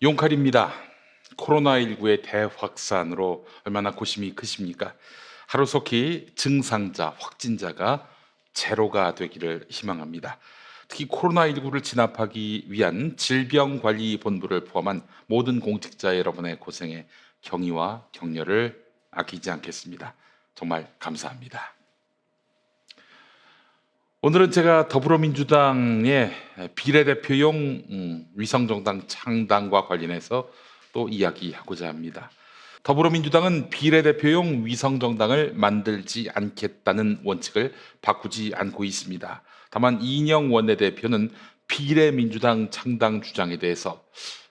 용칼입니다. 코로나19의 대확산으로 얼마나 고심이 크십니까? 하루속히 증상자, 확진자가 제로가 되기를 희망합니다. 특히 코로나19를 진압하기 위한 질병관리본부를 포함한 모든 공직자 여러분의 고생에 경의와 격려를 아끼지 않겠습니다. 정말 감사합니다. 오늘은 제가 더불어민주당의 비례대표용 위성정당 창당과 관련해서 또 이야기하고자 합니다. 더불어민주당은 비례대표용 위성정당을 만들지 않겠다는 원칙을 바꾸지 않고 있습니다. 다만 이인영 원내대표는 비례민주당 창당 주장에 대해서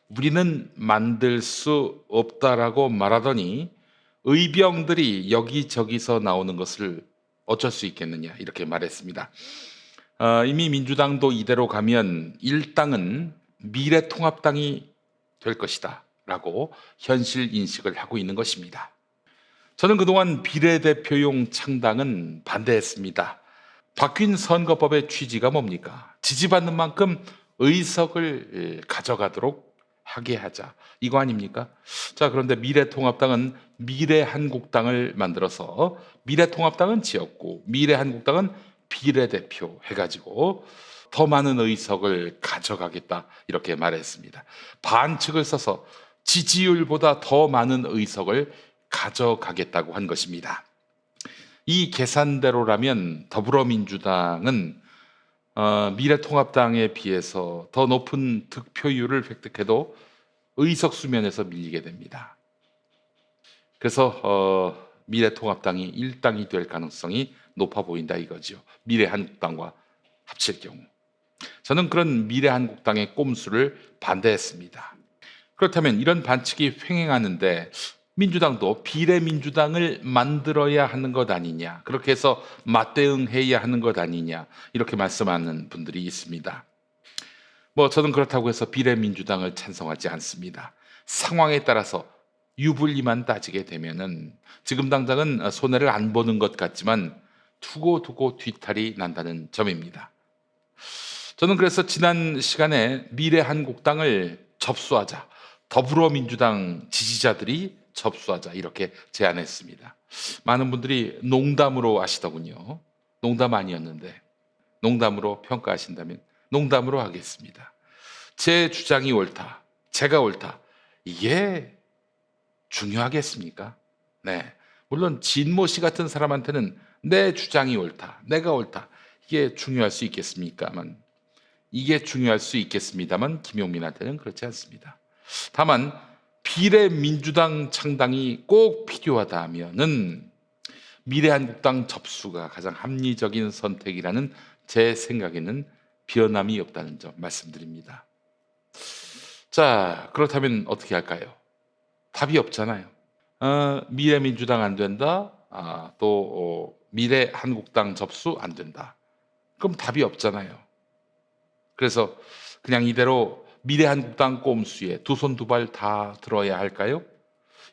우리는 만들 수 없다라고 말하더니 의병들이 여기저기서 나오는 것을 어쩔 수 있겠느냐 이렇게 말했습니다. 이미 민주당도 이대로 가면 일당은 미래통합당이 될 것이다 라고 현실 인식을 하고 있는 것입니다. 저는 그동안 비례대표용 창당은 반대했습니다. 바뀐 선거법의 취지가 뭡니까? 지지받는 만큼 의석을 가져가도록 하게 하자, 이거 아닙니까? 자, 그런데 미래통합당은 미래한국당을 만들어서 미래통합당은 지었고 미래한국당은 비례대표 해가지고 더 많은 의석을 가져가겠다 이렇게 말했습니다. 반칙을 써서 지지율보다 더 많은 의석을 가져가겠다고 한 것입니다. 이 계산대로라면 더불어민주당은 미래통합당에 비해서 더 높은 득표율을 획득해도 의석 수면에서 밀리게 됩니다. 그래서 미래통합당이 일당이 될 가능성이 높아 보인다 이거죠. 미래한국당과 합칠 경우. 저는 그런 미래한국당의 꼼수를 반대했습니다. 그렇다면 이런 반칙이 횡행하는데 민주당도 비례민주당을 만들어야 하는 것 아니냐, 그렇게 해서 맞대응해야 하는 것 아니냐 이렇게 말씀하는 분들이 있습니다. 저는 그렇다고 해서 비례민주당을 찬성하지 않습니다. 상황에 따라서 유불리만 따지게 되면은 지금 당장은 손해를 안 보는 것 같지만 두고 뒤탈이 난다는 점입니다. 저는 그래서 지난 시간에 미래한국당을 접수하자, 더불어민주당 지지자들이 접수하자 이렇게 제안했습니다. 많은 분들이 농담으로 하시더군요. 농담 아니었는데 농담으로 평가하신다면 농담으로 하겠습니다. 제 주장이 옳다, 제가 옳다, 이게 중요하겠습니까? 네, 물론 진모 씨 같은 사람한테는 내 주장이 옳다, 내가 옳다, 이게 중요할 수 있겠습니까만 김용민한테는 그렇지 않습니다. 다만 비례민주당 창당이 꼭 필요하다 하면은 미래한국당 접수가 가장 합리적인 선택이라는 제 생각에는 변함이 없다는 점 말씀드립니다. 자, 그렇다면 어떻게 할까요? 답이 없잖아요. 미래민주당 안 된다, 또 미래한국당 접수 안 된다. 그럼 답이 없잖아요. 그래서 그냥 이대로 미래한국당 꼼수에 두 손 두 발 다 들어야 할까요?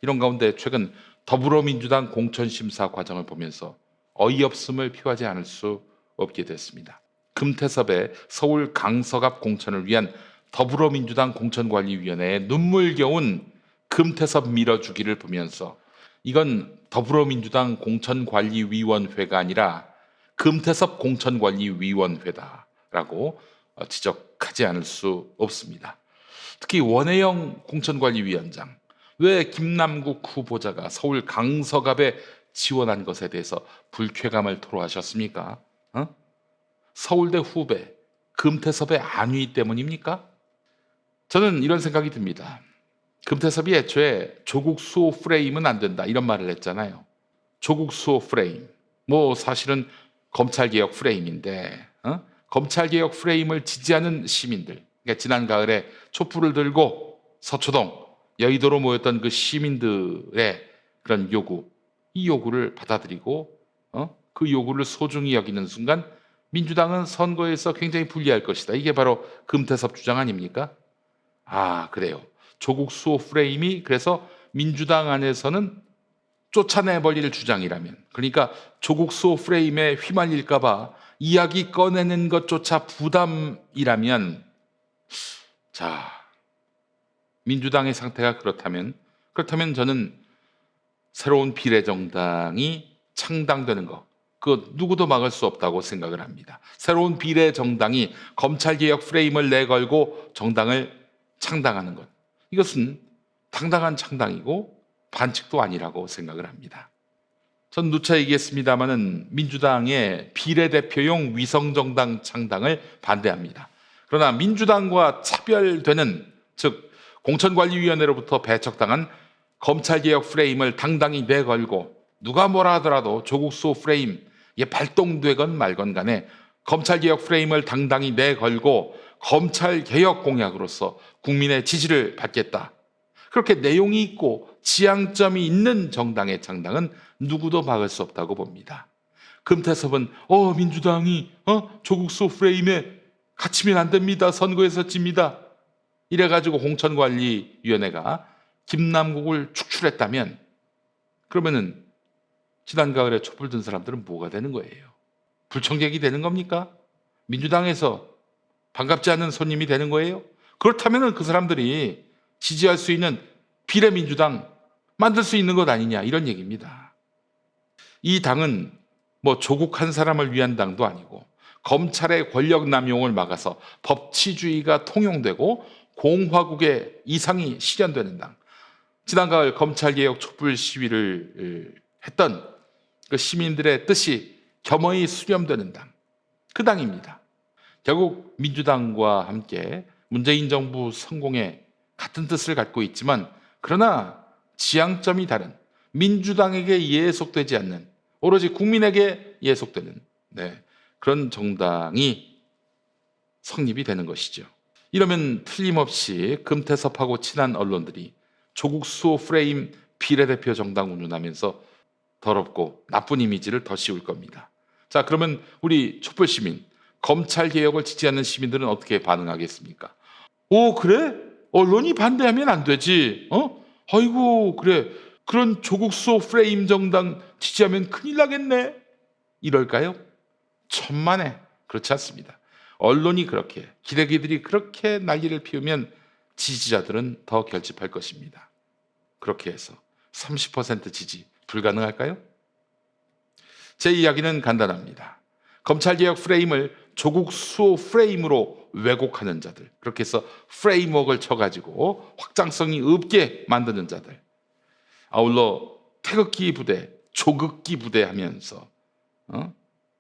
이런 가운데 최근 더불어민주당 공천심사 과정을 보면서 어이없음을 표하지 않을 수 없게 됐습니다. 금태섭의 서울 강서갑 공천을 위한 더불어민주당 공천관리위원회의 눈물겨운 금태섭 밀어주기를 보면서 이건 더불어민주당 공천관리위원회가 아니라 금태섭 공천관리위원회다라고 지적하지 않을 수 없습니다. 특히 원혜영 공천관리위원장, 왜 김남국 후보자가 서울 강서갑에 지원한 것에 대해서 불쾌감을 토로하셨습니까? 서울대 후배 금태섭의 안위 때문입니까? 저는 이런 생각이 듭니다. 금태섭이 애초에 조국 수호 프레임은 안 된다 이런 말을 했잖아요. 조국 수호 프레임, 사실은 검찰개혁 프레임인데 검찰개혁 프레임을 지지하는 시민들, 그러니까 지난 가을에 촛불을 들고 서초동, 여의도로 모였던 그 시민들의 그런 요구, 이 요구를 받아들이고 그 요구를 소중히 여기는 순간 민주당은 선거에서 굉장히 불리할 것이다. 이게 바로 금태섭 주장 아닙니까? 그래요. 조국 수호 프레임이 그래서 민주당 안에서는 쫓아내버릴 주장이라면, 그러니까 조국 수호 프레임에 휘말릴까 봐 이야기 꺼내는 것조차 부담이라면, 자, 민주당의 상태가 그렇다면 저는 새로운 비례정당이 창당되는 것, 그 누구도 막을 수 없다고 생각을 합니다. 새로운 비례정당이 검찰개혁 프레임을 내걸고 정당을 창당하는 것, 이것은 당당한 창당이고 반칙도 아니라고 생각을 합니다. 전 누차 얘기했습니다마는 민주당의 비례대표용 위성정당 창당을 반대합니다. 그러나 민주당과 차별되는, 즉 공천관리위원회로부터 배척당한 검찰개혁 프레임을 당당히 내걸고 누가 뭐라 하더라도 조국 수호 프레임이 발동되건 말건 간에 검찰개혁 프레임을 당당히 내걸고 검찰개혁 공약으로서 국민의 지지를 받겠다, 그렇게 내용이 있고 지향점이 있는 정당의 창당은 누구도 막을 수 없다고 봅니다. 금태섭은 민주당이 조국 수호 프레임에 갇히면 안 됩니다, 선거에서 집니다, 이래가지고 공천관리위원회가 김남국을 축출했다면, 그러면은 지난 가을에 촛불 든 사람들은 뭐가 되는 거예요? 불청객이 되는 겁니까? 민주당에서 반갑지 않은 손님이 되는 거예요? 그렇다면 그 사람들이 지지할 수 있는 비례민주당 만들 수 있는 것 아니냐, 이런 얘기입니다. 이 당은 조국 한 사람을 위한 당도 아니고 검찰의 권력 남용을 막아서 법치주의가 통용되고 공화국의 이상이 실현되는 당, 지난 가을 검찰개혁 촛불 시위를 했던 그 시민들의 뜻이 겸허히 수렴되는 당, 그 당입니다. 결국 민주당과 함께 문재인 정부 성공에 같은 뜻을 갖고 있지만, 그러나 지향점이 다른, 민주당에게 예속되지 않는, 오로지 국민에게 예속되는 그런 정당이 성립이 되는 것이죠. 이러면 틀림없이 금태섭하고 친한 언론들이 조국 수호 프레임 비례대표 정당 운운하면서 더럽고 나쁜 이미지를 더 씌울 겁니다. 자, 그러면 우리 촛불 시민, 검찰 개혁을 지지하는 시민들은 어떻게 반응하겠습니까? 그래? 언론이 반대하면 안 되지. 아이고, 그래. 그런 조국 수호 프레임 정당 지지하면 큰일 나겠네. 이럴까요? 천만에 그렇지 않습니다. 언론이 그렇게, 기레기들이 그렇게 난리를 피우면 지지자들은 더 결집할 것입니다. 그렇게 해서 30% 지지 불가능할까요? 제 이야기는 간단합니다. 검찰개혁 프레임을 조국 수호 프레임으로 왜곡하는 자들, 그렇게 해서 프레임워크를 쳐가지고 확장성이 없게 만드는 자들, 아울러 태극기 부대, 조극기 부대 하면서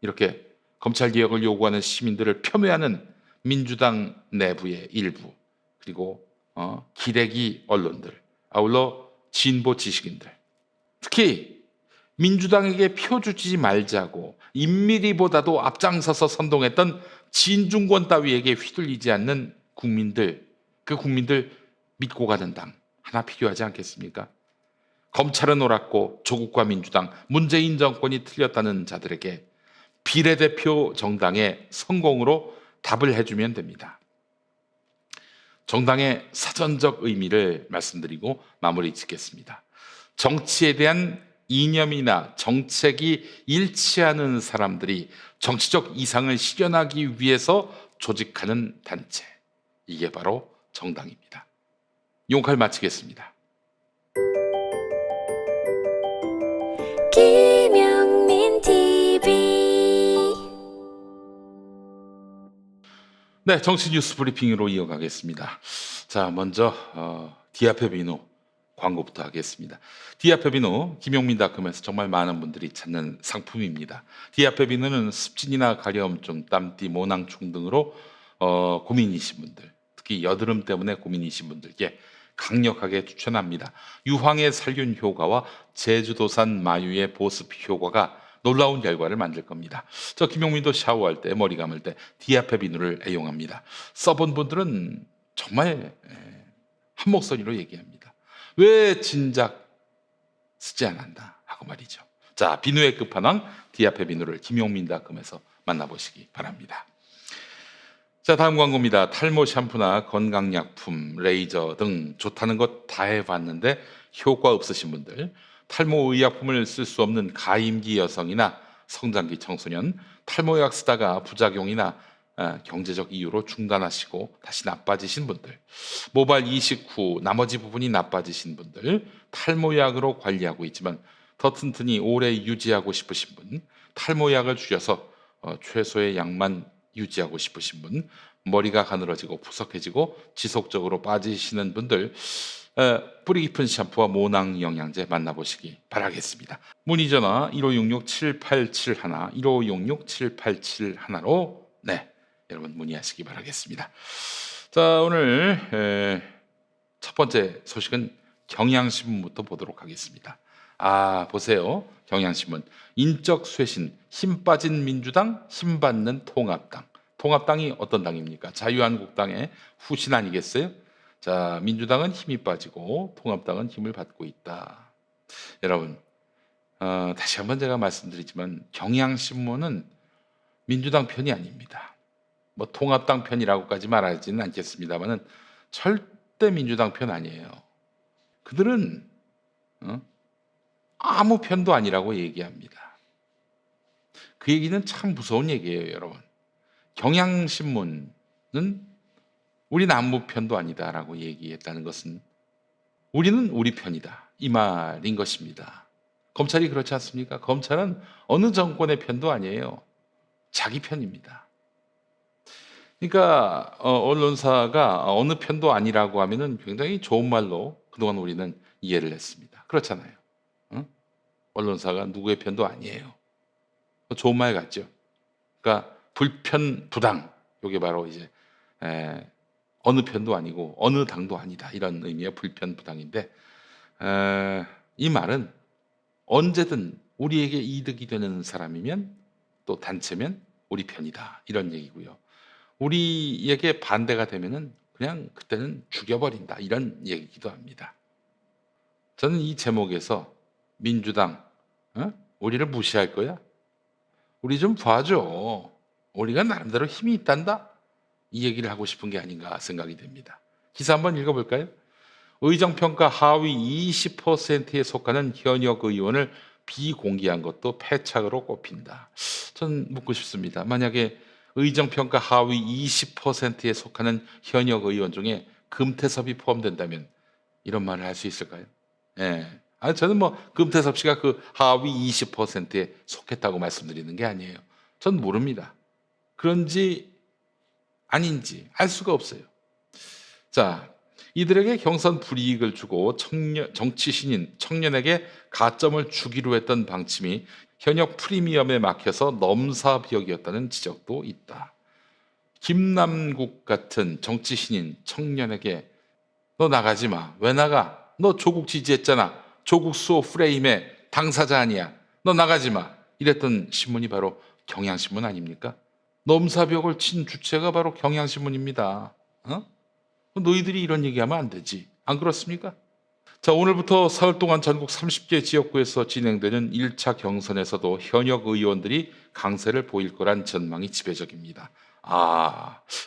이렇게 검찰개혁을 요구하는 시민들을 폄훼하는 민주당 내부의 일부, 그리고 기레기 언론들, 아울러 진보 지식인들, 특히 민주당에게 표 주지 말자고 인미리보다도 앞장서서 선동했던 진중권 따위에게 휘둘리지 않는 국민들, 그 국민들 믿고 가는 당 하나 필요하지 않겠습니까? 검찰은 옳았고 조국과 민주당, 문재인 정권이 틀렸다는 자들에게 비례대표 정당의 성공으로 답을 해주면 됩니다. 정당의 사전적 의미를 말씀드리고 마무리 짓겠습니다. 정치에 대한 이념이나 정책이 일치하는 사람들이 정치적 이상을 실현하기 위해서 조직하는 단체, 이게 바로 정당입니다. 용칼 마치겠습니다. 김영민 TV. 네, 정치 뉴스 브리핑으로 이어가겠습니다. 자, 먼저 디아페 비누 광고부터 하겠습니다. 디아페 비누 김용민닷컴에서 정말 많은 분들이 찾는 상품입니다. 디아페 비누는 습진이나 가려움증, 땀띠, 모낭충 등으로 고민이신 분들, 특히 여드름 때문에 고민이신 분들께 강력하게 추천합니다. 유황의 살균 효과와 제주도산 마유의 보습 효과가 놀라운 결과를 만들 겁니다. 저 김용민도 샤워할 때, 머리 감을 때 디아페 비누를 애용합니다. 써본 분들은 정말 한 목소리로 얘기합니다. 왜 진작 쓰지 않았나 하고 말이죠. 자, 비누의 끝판왕 디아페 비누를 김용민닷컴에서 만나보시기 바랍니다. 자, 다음 광고입니다. 탈모 샴푸나 건강약품, 레이저 등 좋다는 것 다 해봤는데 효과 없으신 분들, 탈모 의약품을 쓸 수 없는 가임기 여성이나 성장기 청소년, 탈모약 쓰다가 부작용이나 경제적 이유로 중단하시고 다시 나빠지신 분들, 모발 이식 후 나머지 부분이 나빠지신 분들, 탈모약으로 관리하고 있지만 더 튼튼히 오래 유지하고 싶으신 분, 탈모약을 줄여서 최소의 양만 유지하고 싶으신 분, 머리가 가늘어지고 푸석해지고 지속적으로 빠지시는 분들, 뿌리 깊은 샴푸와 모낭 영양제 만나보시기 바라겠습니다. 문의 전화 1566-7871, 1566-7871로 여러분 문의하시기 바라겠습니다. 자, 오늘 첫 번째 소식은 경향신문부터 보도록 하겠습니다. 보세요. 경향신문. 인적 쇄신, 힘 빠진 민주당, 힘 받는 통합당. 통합당이 어떤 당입니까? 자유한국당의 후신 아니겠어요? 자, 민주당은 힘이 빠지고 통합당은 힘을 받고 있다. 여러분, 다시 한번 제가 말씀드리지만 경향신문은 민주당 편이 아닙니다. 뭐 통합당 편이라고까지 말하지는 않겠습니다만은 절대 민주당 편 아니에요. 그들은 아무 편도 아니라고 얘기합니다. 그 얘기는 참 무서운 얘기예요, 여러분. 경향신문은 우리는 아무 편도 아니다라고 얘기했다는 것은 우리는 우리 편이다, 이 말인 것입니다. 검찰이 그렇지 않습니까? 검찰은 어느 정권의 편도 아니에요. 자기 편입니다. 그러니까 언론사가 어느 편도 아니라고 하면은 굉장히 좋은 말로 그동안 우리는 이해를 했습니다. 그렇잖아요. 언론사가 누구의 편도 아니에요. 좋은 말 같죠. 그러니까 불편 부당, 이게 바로 이제 어느 편도 아니고 어느 당도 아니다, 이런 의미의 불편 부당인데, 이 말은 언제든 우리에게 이득이 되는 사람이면, 또 단체면 우리 편이다, 이런 얘기고요. 우리에게 반대가 되면은 그냥 그때는 죽여버린다, 이런 얘기기도 합니다. 저는 이 제목에서 민주당, 우리를 무시할 거야? 우리 좀 봐줘. 우리가 나름대로 힘이 있단다, 이 얘기를 하고 싶은 게 아닌가 생각이 됩니다. 기사 한번 읽어볼까요? 의정평가 하위 20%에 속하는 현역 의원을 비공개한 것도 패착으로 꼽힌다. 전 묻고 싶습니다. 만약에 의정평가 하위 20%에 속하는 현역 의원 중에 금태섭이 포함된다면 이런 말을 할 수 있을까요? 저는 뭐 금태섭 씨가 그 하위 20%에 속했다고 말씀드리는 게 아니에요. 전 모릅니다. 그런지 아닌지 알 수가 없어요. 자, 이들에게 경선 불이익을 주고 정치 신인 청년에게 가점을 주기로 했던 방침이 현역 프리미엄에 막혀서 넘사벽이었다는 지적도 있다. 김남국 같은 정치 신인 청년에게 너 나가지 마. 왜 나가? 너 조국 지지했잖아. 조국 수호 프레임의 당사자 아니야. 너 나가지 마. 이랬던 신문이 바로 경향신문 아닙니까? 넘사벽을 친 주체가 바로 경향신문입니다. 너희들이 이런 얘기하면 안 되지. 안 그렇습니까? 자, 오늘부터 사흘 동안 전국 30개 지역구에서 진행되는 1차 경선에서도 현역 의원들이 강세를 보일 거란 전망이 지배적입니다.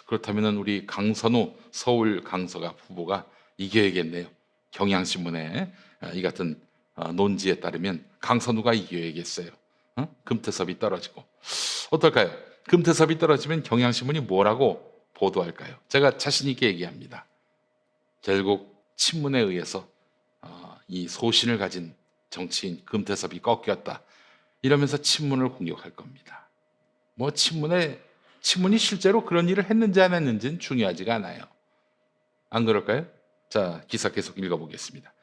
그렇다면 우리 강선우 서울 강서갑 후보가 이겨야겠네요. 경향신문의 이 같은 논지에 따르면 강선우가 이겨야겠어요. 금태섭이 떨어지고. 어떨까요? 금태섭이 떨어지면 경향신문이 뭐라고 보도할까요? 제가 자신 있게 얘기합니다. 결국 친문에 의해서 이 소신을 가진 정치인 금태섭이 꺾였다, 이러면서 친문을 공격할 겁니다. 뭐 친문이 실제로 그런 일을 했는지 안 했는지는 중요하지가 않아요. 안 그럴까요? 자, 기사 계속 읽어보겠습니다.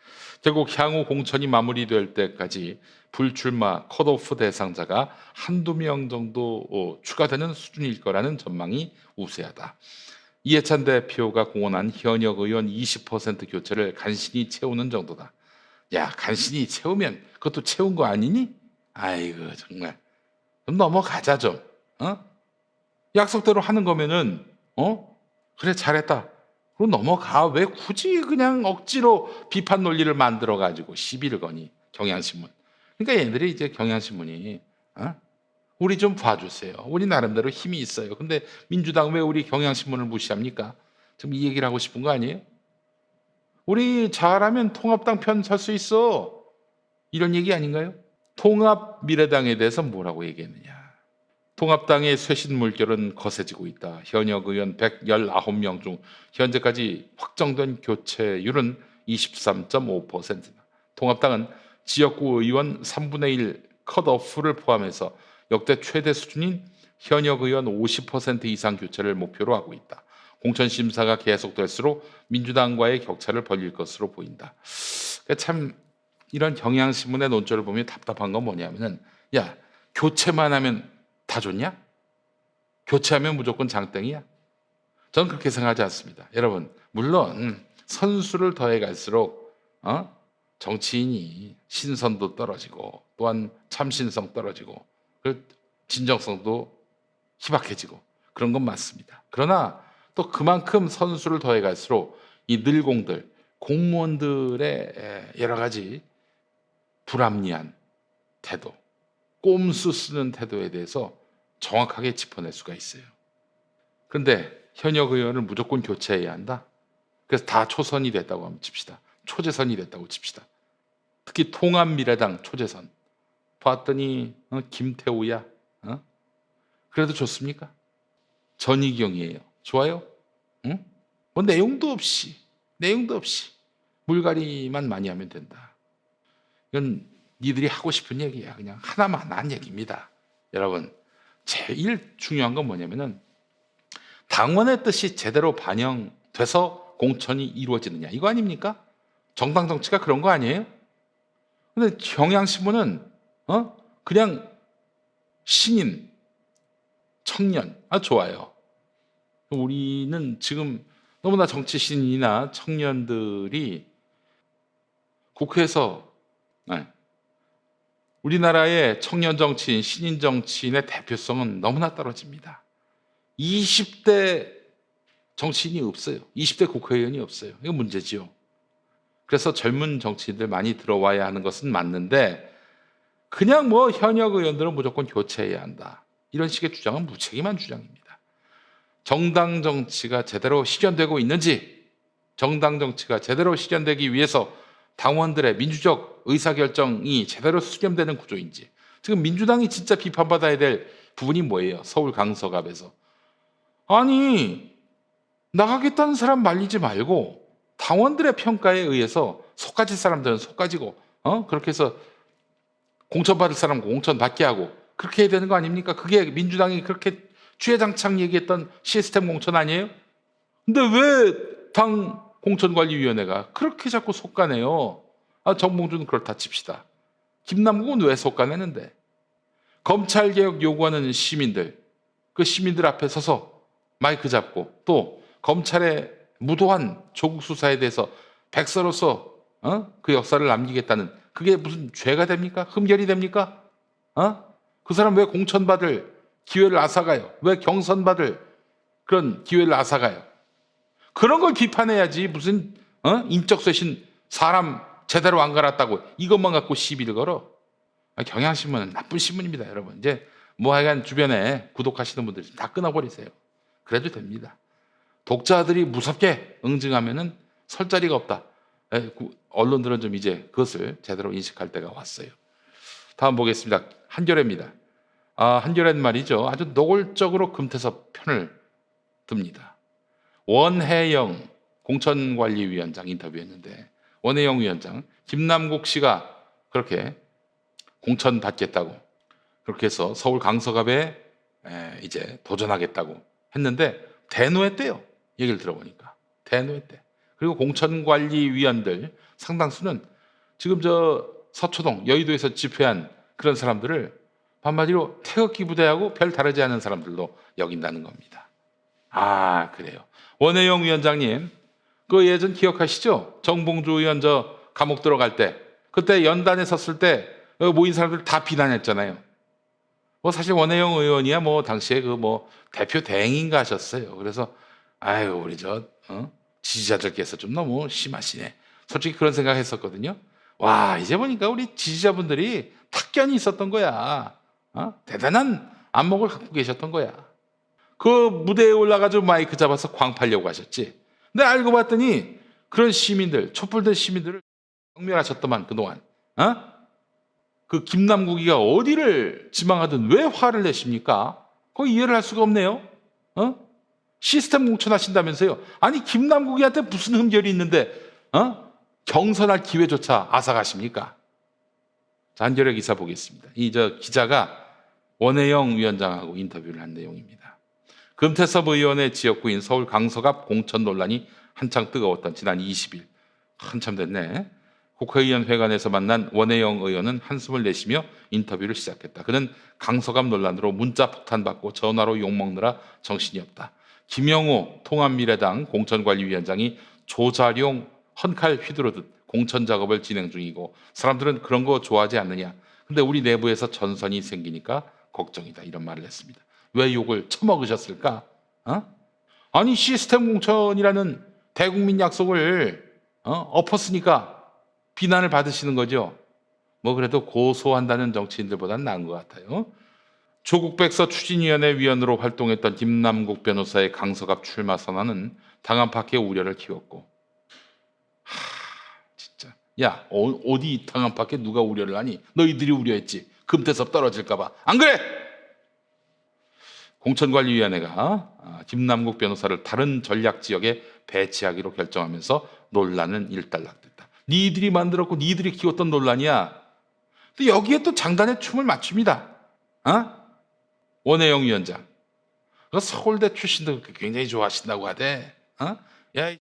결국 향후 공천이 마무리될 때까지 불출마 컷오프 대상자가 한두 명 정도 추가되는 수준일 거라는 전망이 우세하다. 이해찬 대표가 공언한 현역 의원 20% 교체를 간신히 채우는 정도다. 야, 간신히 채우면 그것도 채운 거 아니니? 아이고 정말. 그럼 넘어가자 좀. 약속대로 하는 거면은 그래 잘했다, 그럼 넘어가. 왜 굳이 그냥 억지로 비판 논리를 만들어 가지고 시비를 거니? 경향신문. 그러니까 얘네들이 이제 경향신문이 우리 좀 봐주세요. 우리 나름대로 힘이 있어요. 근데 민주당 왜 우리 경향신문을 무시합니까? 지금 이 얘기를 하고 싶은 거 아니에요? 우리 잘하면 통합당 편 설 수 있어, 이런 얘기 아닌가요? 통합 미래당에 대해서 뭐라고 얘기했느냐? 통합당의 쇄신 물결은 거세지고 있다. 현역 의원 119명 중 현재까지 확정된 교체율은 23.5%다. 통합당은 지역구 의원 3분의 1 컷오프를 포함해서 역대 최대 수준인 현역 의원 50% 이상 교체를 목표로 하고 있다. 공천 심사가 계속될수록 민주당과의 격차를 벌릴 것으로 보인다. 참 이런 경향신문의 논조를 보면 답답한 건 뭐냐면은, 야, 교체만 하면 다 좋냐? 교체하면 무조건 장땡이야? 저는 그렇게 생각하지 않습니다. 여러분, 물론 선수를 더해 갈수록 정치인이 신선도 떨어지고 또한 참신성 떨어지고 진정성도 희박해지고 그런 건 맞습니다. 그러나 또 그만큼 선수를 더해 갈수록 이 늘공들, 공무원들의 여러 가지 불합리한 태도, 꼼수 쓰는 태도에 대해서 정확하게 짚어낼 수가 있어요. 그런데 현역 의원을 무조건 교체해야 한다. 그래서 다 초선이 됐다고 하면 칩시다. 초재선이 됐다고 칩시다. 특히 통합미래당 초재선. 봤더니 김태우야. 그래도 좋습니까? 전희경이에요. 좋아요? 응? 뭐 내용도 없이 물갈이만 많이 하면 된다. 이건 니들이 하고 싶은 얘기야. 그냥 하나만 한 얘기입니다. 여러분, 제일 중요한 건 뭐냐면은 당원의 뜻이 제대로 반영돼서 공천이 이루어지느냐, 이거 아닙니까? 정당 정치가 그런 거 아니에요? 근데 경향신문은 그냥 신인, 청년, 좋아요. 우리는 지금 너무나 정치 신인이나 청년들이 국회에서 우리나라의 청년 정치인, 신인 정치인의 대표성은 너무나 떨어집니다. 20대 정치인이 없어요. 20대 국회의원이 없어요. 이거 문제지요. 그래서 젊은 정치인들 많이 들어와야 하는 것은 맞는데, 그냥 뭐 현역 의원들은 무조건 교체해야 한다, 이런 식의 주장은 무책임한 주장입니다. 정당 정치가 제대로 실현되고 있는지, 정당 정치가 제대로 실현되기 위해서 당원들의 민주적 의사결정이 제대로 수렴되는 구조인지. 지금 민주당이 진짜 비판받아야 될 부분이 뭐예요? 서울 강서갑에서 아니, 나가겠다는 사람 말리지 말고 당원들의 평가에 의해서 속가질 사람들은 속가지고 그렇게 해서 공천받을 사람 공천 받게 하고 그렇게 해야 되는 거 아닙니까? 그게 민주당이 그렇게 주야장창 얘기했던 시스템 공천 아니에요? 근데 왜 당 공천관리위원회가 그렇게 자꾸 속가내요? 정봉주는 그렇다 칩시다. 김남국은 왜 속가내는데? 검찰개혁 요구하는 시민들, 그 시민들 앞에 서서 마이크 잡고 또 검찰의 무도한 조국 수사에 대해서 백서로서 그 역사를 남기겠다는, 그게 무슨 죄가 됩니까? 흠결이 됩니까? 그 사람 왜 공천받을 기회를 앗아가요? 왜 경선받을 그런 기회를 앗아가요? 그런 걸 비판해야지. 무슨 인적 쇄신, 사람 제대로 안 갈았다고 이것만 갖고 시비를 걸어? 경향신문은 나쁜 신문입니다, 여러분. 이제 뭐 하여간 주변에 구독하시는 분들이 다 끊어버리세요. 그래도 됩니다. 독자들이 무섭게 응징하면은 설 자리가 없다. 언론들은 좀 이제 그것을 제대로 인식할 때가 왔어요. 다음 보겠습니다. 한겨레입니다. 한겨레는 말이죠, 아주 노골적으로 금태섭 편을 듭니다. 원혜영 공천관리위원장 인터뷰했는데, 원혜영 위원장, 김남국 씨가 그렇게 공천 받겠다고 그렇게 해서 서울 강서갑에 이제 도전하겠다고 했는데 대노했대요. 얘기를 들어보니까 대노했대. 그리고 공천관리위원들 상당수는 지금 저 서초동 여의도에서 집회한 그런 사람들을 한마디로 태극기 부대하고 별 다르지 않은 사람들로 여긴다는 겁니다. 그래요. 원혜영 위원장님, 그 예전 기억하시죠? 정봉주 의원 저 감옥 들어갈 때, 그때 연단에 섰을 때 모인 사람들 다 비난했잖아요. 뭐 사실 원혜영 의원이야 뭐 당시에 그 뭐 대표 대행인가 하셨어요. 그래서 우리 지지자들께서 좀 너무 심하시네, 솔직히 그런 생각했었거든요. 와, 이제 보니까 우리 지지자분들이 탁견이 있었던 거야. 대단한 안목을 갖고 계셨던 거야. 그 무대에 올라가지고 마이크 잡아서 광팔려고 하셨지. 근데 알고 봤더니 그런 시민들, 촛불들 시민들을 경멸하셨더만 그동안. 그 김남국이가 어디를 지망하든 왜 화를 내십니까? 그거 이해를 할 수가 없네요. 시스템 공천하신다면서요. 아니 김남국이한테 무슨 흠결이 있는데 경선할 기회조차 앗아가십니까? 자, 한겨레 기사 보겠습니다. 이 기자가 원혜영 위원장하고 인터뷰를 한 내용입니다. 금태섭 의원의 지역구인 서울 강서갑 공천 논란이 한창 뜨거웠던 지난 20일, 한참 됐네. 국회의원 회관에서 만난 원혜영 의원은 한숨을 내쉬며 인터뷰를 시작했다. 그는 강서갑 논란으로 문자 폭탄받고 전화로 욕먹느라 정신이 없다. 김영호 통합미래당 공천관리위원장이 조자룡 헌칼 휘두르듯 공천 작업을 진행 중이고 사람들은 그런 거 좋아하지 않느냐. 근데 우리 내부에서 전선이 생기니까 걱정이다. 이런 말을 했습니다. 왜 욕을 처먹으셨을까? 아니 시스템 공천이라는 대국민 약속을 엎었으니까 비난을 받으시는 거죠. 뭐 그래도 고소한다는 정치인들보다는 나은 것 같아요. 조국 백서 추진위원회 위원으로 활동했던 김남국 변호사의 강서갑 출마 선언은 당 안팎의 우려를 키웠고, 진짜 야 어디 당 안팎에 누가 우려를 하니? 너희들이 우려했지. 금태섭 떨어질까봐. 안 그래? 공천관리위원회가 김남국 변호사를 다른 전략 지역에 배치하기로 결정하면서 논란은 일단락됐다. 니들이 만들었고 니들이 키웠던 논란이야. 근데 여기에 또 장단의 춤을 맞춥니다. 원혜영 위원장. 서울대 출신도 굉장히 좋아하신다고 하대. 야,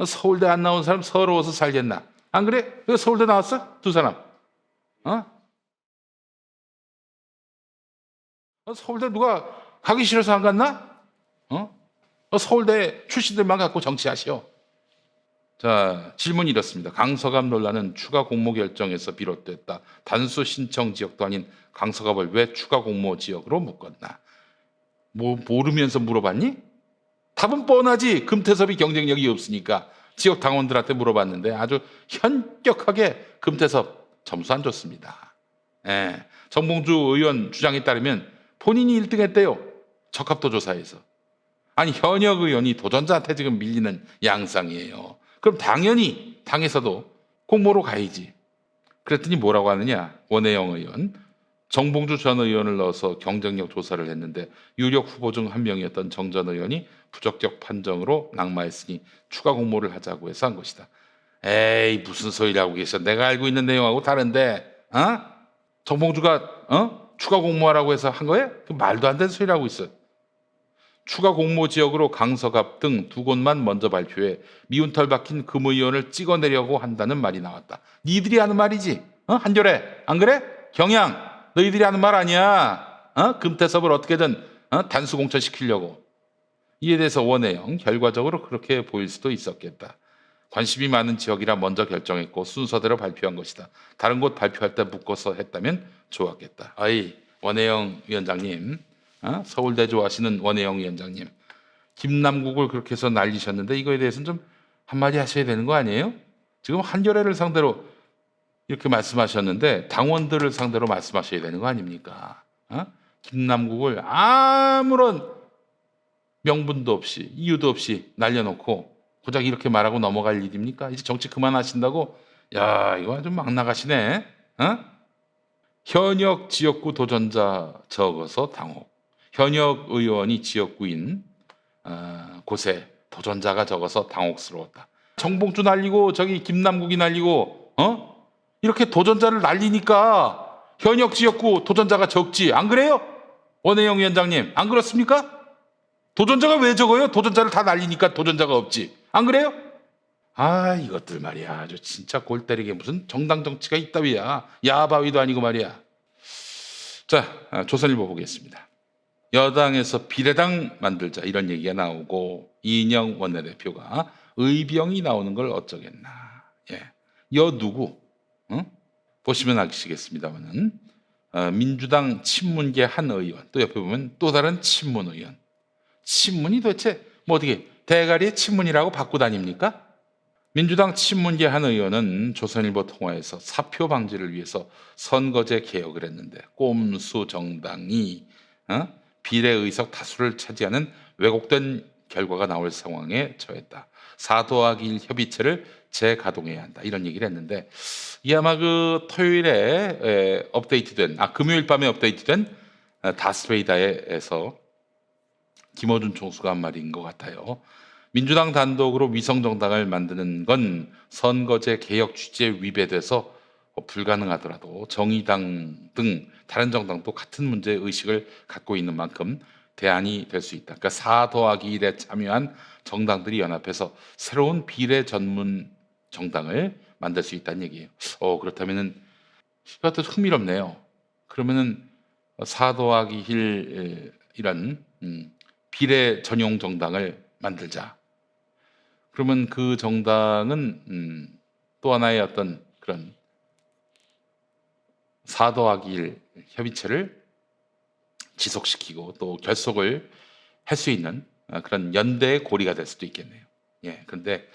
서울대 안 나온 사람 서러워서 살겠나? 안 그래? 왜 서울대 나왔어? 두 사람. 서울대 누가 가기 싫어서 안 갔나? 서울대 출신들만 갖고 정치하시오. 자, 질문이 이렇습니다. 강서갑 논란은 추가 공모 결정에서 비롯됐다. 단수 신청 지역도 아닌 강서갑을 왜 추가 공모 지역으로 묶었나? 뭐 모르면서 물어봤니? 답은 뻔하지. 금태섭이 경쟁력이 없으니까. 지역 당원들한테 물어봤는데 아주 현격하게 금태섭 점수 안 줬습니다. 정봉주 의원 주장에 따르면 본인이 1등 했대요. 적합도 조사에서. 아니 현역 의원이 도전자한테 지금 밀리는 양상이에요. 그럼 당연히 당에서도 공모로 가야지. 그랬더니 뭐라고 하느냐. 원혜영 의원. 정봉주 전 의원을 넣어서 경쟁력 조사를 했는데 유력 후보 중 한 명이었던 정 전 의원이 부적격 판정으로 낙마했으니 추가 공모를 하자고 해서 한 것이다. 에이 무슨 소리를 하고 계셔. 내가 알고 있는 내용하고 다른데 정봉주가 추가 공모하라고 해서 한 거예요? 그 말도 안 되는 소리를 하고 있어. 추가 공모 지역으로 강서갑 등 두 곳만 먼저 발표해 미운털 박힌 금 의원을 찍어내려고 한다는 말이 나왔다. 니들이 하는 말이지. 한겨레 안 그래? 경향 너희들이 하는 말 아니야. 금태섭을 어떻게든 단수 공천시키려고. 이에 대해서 원혜영 결과적으로 그렇게 보일 수도 있었겠다. 관심이 많은 지역이라 먼저 결정했고 순서대로 발표한 것이다. 다른 곳 발표할 때 묶어서 했다면 좋았겠다. 아이 원혜영 위원장님, 서울대 좋아하시는 원혜영 위원장님, 김남국을 그렇게 해서 날리셨는데 이거에 대해서는 좀 한마디 하셔야 되는 거 아니에요? 지금 한겨레를 상대로 이렇게 말씀하셨는데 당원들을 상대로 말씀하셔야 되는 거 아닙니까? 김남국을 아무런 명분도 없이 이유도 없이 날려놓고 고작 이렇게 말하고 넘어갈 일입니까? 이제 정치 그만하신다고? 야 이거 아주 막 나가시네. 현역 지역구 도전자 적어서 당혹. 현역 의원이 지역구인 곳에 도전자가 적어서 당혹스러웠다. 정봉주 날리고 저기 김남국이 날리고 이렇게 도전자를 날리니까 현역 지역구 도전자가 적지. 안 그래요? 원혜영 위원장님 안 그렇습니까? 도전자가 왜 적어요? 도전자를 다 날리니까 도전자가 없지. 안 그래요? 이것들 말이야. 아주 진짜 골 때리게 무슨 정당 정치가 있다위야. 야바위도 아니고 말이야. 자, 조선일보 보겠습니다. 여당에서 비례당 만들자 이런 얘기가 나오고 이인영 원내대표가 의병이 나오는 걸 어쩌겠나. 여 누구? 보시면 아시겠습니다만은 민주당 친문계 한 의원, 또 옆에 보면 또 다른 친문 의원. 친문이 도대체 뭐 어떻게 대가리의 친문이라고 받고 다닙니까? 민주당 친문계 한 의원은 조선일보 통화에서 사표 방지를 위해서 선거제 개혁을 했는데 꼼수 정당이 비례 의석 다수를 차지하는 왜곡된 결과가 나올 상황에 처했다. 4더하기1 협의체를 재가동해야 한다. 이런 얘기를 했는데 이게 아마 그 토요일에 업데이트된 금요일 밤에 업데이트된 다스베이다에서 김어준 총수가 한 말인 것 같아요. 민주당 단독으로 위성정당을 만드는 건 선거제 개혁 취지에 위배돼서 불가능하더라도 정의당 등 다른 정당도 같은 문제 의식을 갖고 있는 만큼 대안이 될 수 있다. 그러니까 4 더하기 1에 참여한 정당들이 연합해서 새로운 비례 전문 정당을 만들 수 있다는 얘기예요. 그렇다면은 이것도 흥미롭네요. 그러면은 4 더하기 1이란 비례 전용 정당을 만들자. 그러면 그 정당은 또 하나의 어떤 그런 4 더하기 1 협의체를 지속시키고 또 결속을 할 수 있는 그런 연대의 고리가 될 수도 있겠네요. 예, 그런데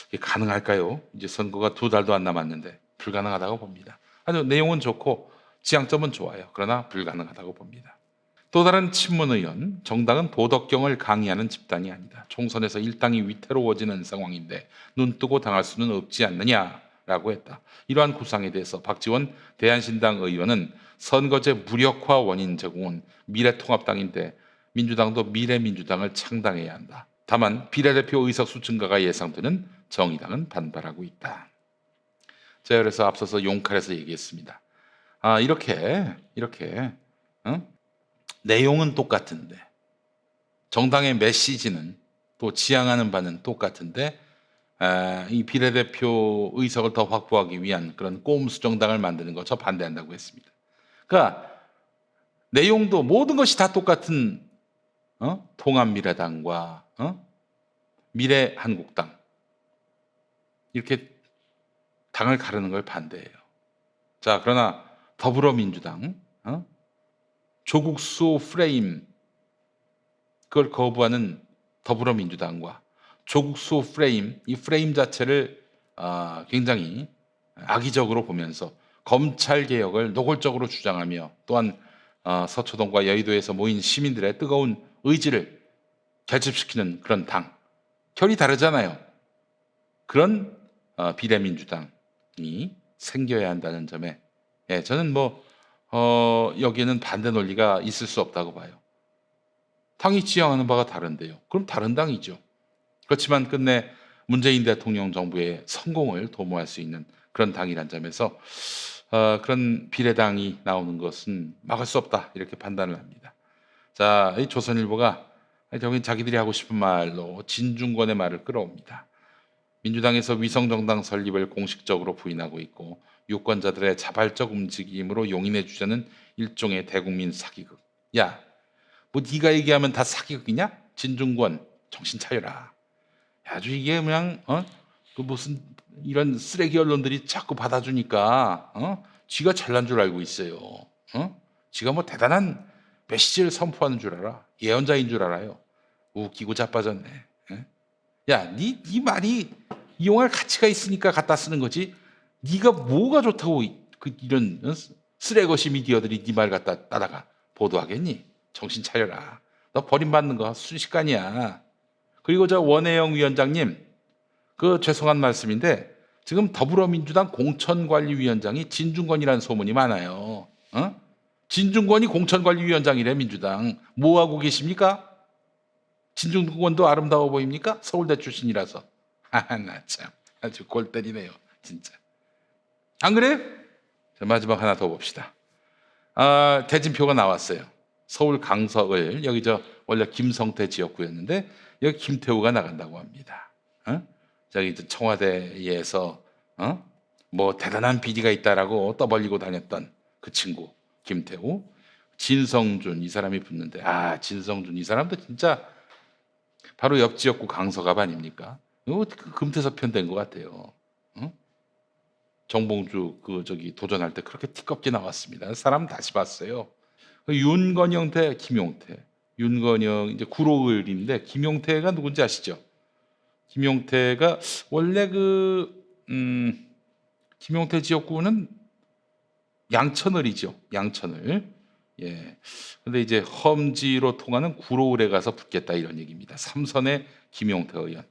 이게 가능할까요? 이제 선거가 2달도 안 남았는데 불가능하다고 봅니다. 아주 내용은 좋고 지향점은 좋아요. 그러나 불가능하다고 봅니다. 또 다른 친문 의원, 정당은 도덕경을 강의하는 집단이 아니다. 총선에서 일당이 위태로워지는 상황인데 눈뜨고 당할 수는 없지 않느냐라고 했다. 이러한 구상에 대해서 박지원 대한신당 의원은 선거제 무력화 원인 제공은 미래통합당인데 민주당도 미래민주당을 창당해야 한다. 다만 비례대표 의석수 증가가 예상되는 정의당은 반발하고 있다. 제가 그래서 앞서서 용칼에서 얘기했습니다. 이렇게 내용은 똑같은데 정당의 메시지는 또 지향하는 바는 똑같은데 이 비례대표 의석을 더 확보하기 위한 그런 꼼수 정당을 만드는 거 저 반대한다고 했습니다. 그러니까 내용도 모든 것이 다 똑같은 통합미래당과 미래한국당 이렇게 당을 가르는 걸 반대해요. 자, 그러나 더불어민주당 조국수 프레임 그걸 거부하는 더불어민주당과 조국수 프레임 이 프레임 자체를 굉장히 악의적으로 보면서 검찰 개혁을 노골적으로 주장하며 또한 서초동과 여의도에서 모인 시민들의 뜨거운 의지를 결집시키는 그런 당 결이 다르잖아요. 그런 비례민주당이 생겨야 한다는 점에 저는 여기에는 반대 논리가 있을 수 없다고 봐요. 당이 지향하는 바가 다른데요. 그럼 다른 당이죠. 그렇지만 끝내 문재인 대통령 정부의 성공을 도모할 수 있는 그런 당이란 점에서 그런 비례당이 나오는 것은 막을 수 없다 이렇게 판단을 합니다. 자, 이 조선일보가 결국엔 자기들이 하고 싶은 말로 진중권의 말을 끌어옵니다. 민주당에서 위성정당 설립을 공식적으로 부인하고 있고 유권자들의 자발적 움직임으로 용인해 주자는 일종의 대국민 사기극. 야, 네가 얘기하면 다 사기극이냐? 진중권 정신 차려라. 아주 이게 그냥 그 무슨 이런 쓰레기 언론들이 자꾸 받아주니까 쥐가 잘난 줄 알고 있어요. 쥐가 대단한 메시지를 선포하는 줄 알아. 예언자인 줄 알아요. 웃기고 자빠졌네. 야, 네 말이 이용할 가치가 있으니까 갖다 쓰는 거지. 네가 뭐가 좋다고 이런 쓰레거시 미디어들이 네 말 갖다 따다가 보도하겠니? 정신 차려라. 너 버림받는 거 순식간이야. 그리고 저 원혜영 위원장님, 죄송한 말씀인데 지금 더불어민주당 공천관리위원장이 진중권이라는 소문이 많아요. 진중권이 공천관리위원장이래 민주당. 뭐 하고 계십니까? 진중권도 아름다워 보입니까? 서울대 출신이라서. 나 참 아주 골 때리네요, 진짜. 안 그래? 자, 마지막 하나 더 봅시다. 대진표가 나왔어요. 서울 강석을 여기 원래 김성태 지역구였는데 여기 김태우가 나간다고 합니다. 저기 청와대에서 대단한 비리가 있다라고 떠벌리고 다녔던 그 친구 김태우, 진성준 이 사람이 붙는데 진성준 이 사람도 진짜 바로 옆 지역구 강서갑 아닙니까? 이거 금태섭 편된 것 같아요. 정봉주 도전할 때 그렇게 티껍게 나왔습니다. 사람 다시 봤어요. 윤건영 대 김용태. 윤건영 이제 구로을인데 김용태가 누군지 아시죠? 김용태가 원래 김용태 지역구는 양천을이죠. 양천을. 예. 근데 이제 험지로 통하는 구로을에 가서 붙겠다 이런 얘기입니다. 삼선의 김용태 의원.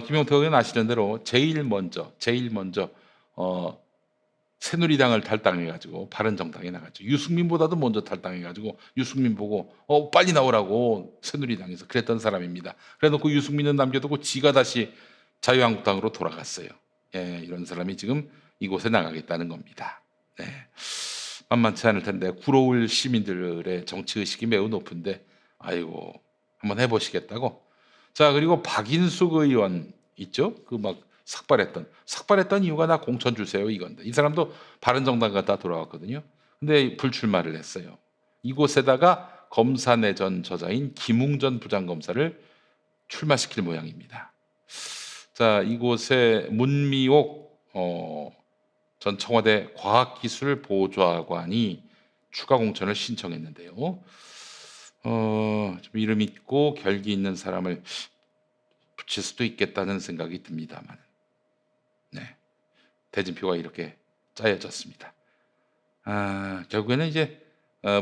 김용태 의원 아시는 대로 제일 먼저 새누리당을 탈당해가지고 바른정당에 나갔죠. 유승민보다도 먼저 탈당해가지고 유승민 보고 빨리 나오라고 새누리당에서 그랬던 사람입니다. 그래놓고 유승민은 남겨두고 지가 다시 자유한국당으로 돌아갔어요. 예, 이런 사람이 지금 이곳에 나가겠다는 겁니다. 네. 만만치 않을 텐데 구로울 시민들의 정치 의식이 매우 높은데 아이고 한번 해보시겠다고. 자, 그리고 박인숙 의원 있죠? 그 막 삭발했던 이유가 나 공천 주세요 이건데 이 사람도 바른정당 갔다 돌아왔거든요. 근데 불출마를 했어요. 이곳에다가 검사 내전 저자인 김웅전 부장검사를 출마시킬 모양입니다. 자, 이곳에 문미옥 전 청와대 과학기술보좌관이 추가 공천을 신청했는데요. 좀 이름 있고 결기 있는 사람을 붙일 수도 있겠다는 생각이 듭니다만, 네, 대진표가 이렇게 짜여졌습니다. 결국에는 이제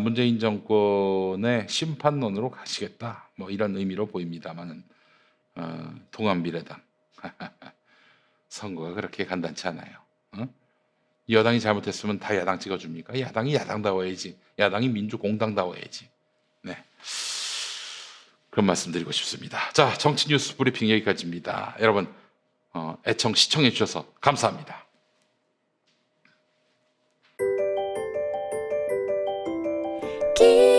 문재인 정권의 심판론으로 가시겠다, 뭐 이런 의미로 보입니다만은 통합미래당 선거가 그렇게 간단치 않아요. 여당이 잘못했으면 다 야당 찍어줍니까? 야당이 야당다워야지. 야당이 민주공당다워야지. 네. 그런 말씀드리고 싶습니다. 자, 정치 뉴스 브리핑 여기까지입니다. 여러분 애청 시청해 주셔서 감사합니다. 기